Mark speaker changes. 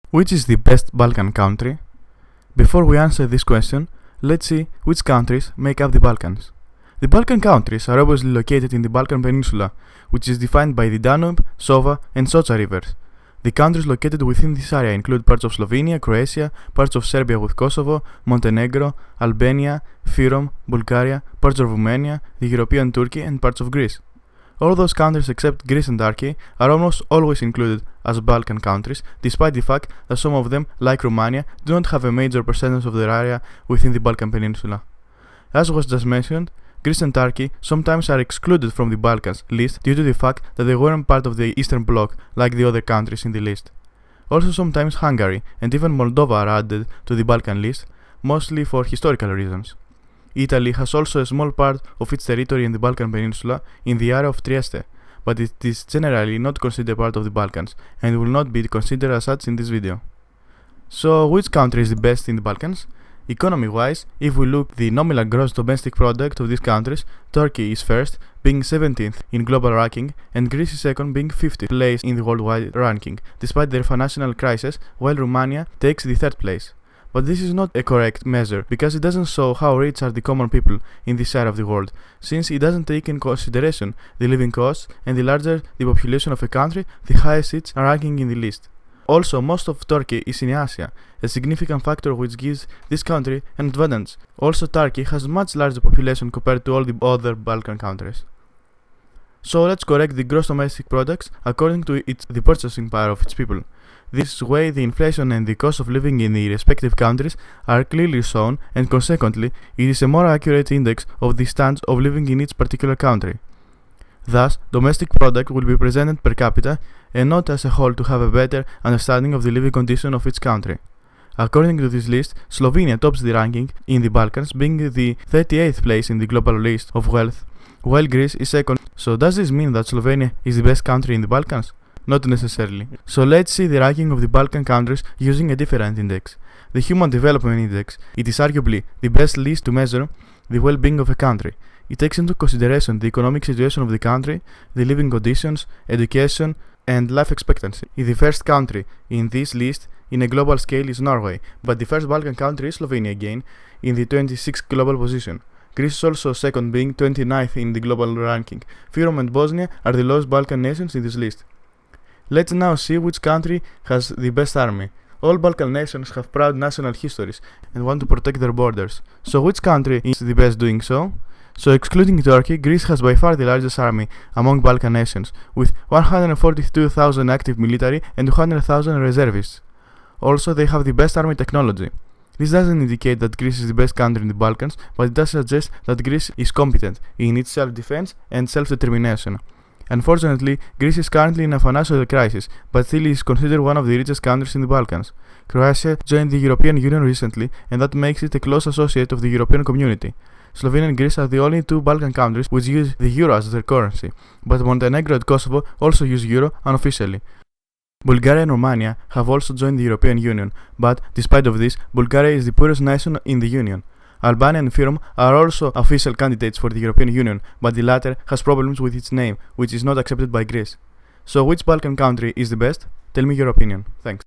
Speaker 1: Which is the best Balkan country? Before we answer this question, let's see which countries make up the Balkans. The Balkan countries are obviously located in the Balkan Peninsula, which is defined by the Danube, Sova, and Socha rivers. The countries located within this area include parts of Slovenia, Croatia, parts of Serbia with Kosovo, Montenegro, Albania, Fyrom, Bulgaria, parts of Romania, the European Turkey, and parts of Greece. All those countries except Greece and Turkey are almost always included as Balkan countries, despite the fact that some of them, like Romania, do not have a major percentage of their area within the Balkan Peninsula. As was just mentioned, Greece and Turkey sometimes are excluded from the Balkans list due to the fact that they weren't part of the Eastern Bloc like the other countries in the list. Also sometimes Hungary and even Moldova are added to the Balkan list, mostly for historical reasons. Italy has also a small part of its territory in the Balkan Peninsula in the area of Trieste, but it is generally not considered part of the Balkans and will not be considered as such in this video. So which country is the best in the Balkans? Economy-wise, if we look the nominal gross domestic product of these countries, Turkey is first, being 17th in global ranking, and Greece is second, being 50th place in the worldwide ranking, despite their financial crisis, while Romania takes the third place. But this is not a correct measure, because it doesn't show how rich are the common people in this area of the world, since it doesn't take in consideration the living costs, and the larger the population of a country, the higher its ranking in the list. Also, most of Turkey is in Asia, a significant factor which gives this country an advantage. Also, Turkey has much larger population compared to all the other Balkan countries. So let's correct the gross domestic products according to the purchasing power of its people. This way, the inflation and the cost of living in the respective countries are clearly shown, and consequently, it is a more accurate index of the standard of living in each particular country. Thus, domestic product will be presented per capita and not as a whole to have a better understanding of the living condition of each country. According to this list, Slovenia tops the ranking in the Balkans, being the 38th place in the global list of wealth, while Greece is second. So does this mean that Slovenia is the best country in the Balkans? Not necessarily. So let's see the ranking of the Balkan countries using a different index. The Human Development Index. It is arguably the best list to measure the well-being of a country. It takes into consideration the economic situation of the country, the living conditions, education, and life expectancy. The first country in this list in a global scale is Norway, but the first Balkan country is Slovenia again, in the 26th global position. Greece is also second, being 29th in the global ranking. Fyrom and Bosnia are the lowest Balkan nations in this list. Let's now see which country has the best army. All Balkan nations have proud national histories and want to protect their borders. So which country is the best doing so? So excluding Turkey, Greece has by far the largest army among Balkan nations, with 142,000 active military and 200,000 reservists. Also, they have the best army technology. This doesn't indicate that Greece is the best country in the Balkans, but it does suggest that Greece is competent in its self-defense and self-determination. Unfortunately, Greece is currently in a financial crisis, but still is considered one of the richest countries in the Balkans. Croatia joined the European Union recently, and that makes it a close associate of the European community. Slovenia and Greece are the only two Balkan countries which use the euro as their currency, but Montenegro and Kosovo also use euro unofficially. Bulgaria and Romania have also joined the European Union, but despite of this, Bulgaria is the poorest nation in the Union. Albania and Fyrom are also official candidates for the European Union, but the latter has problems with its name, which is not accepted by Greece. So which Balkan country is the best? Tell me your opinion. Thanks.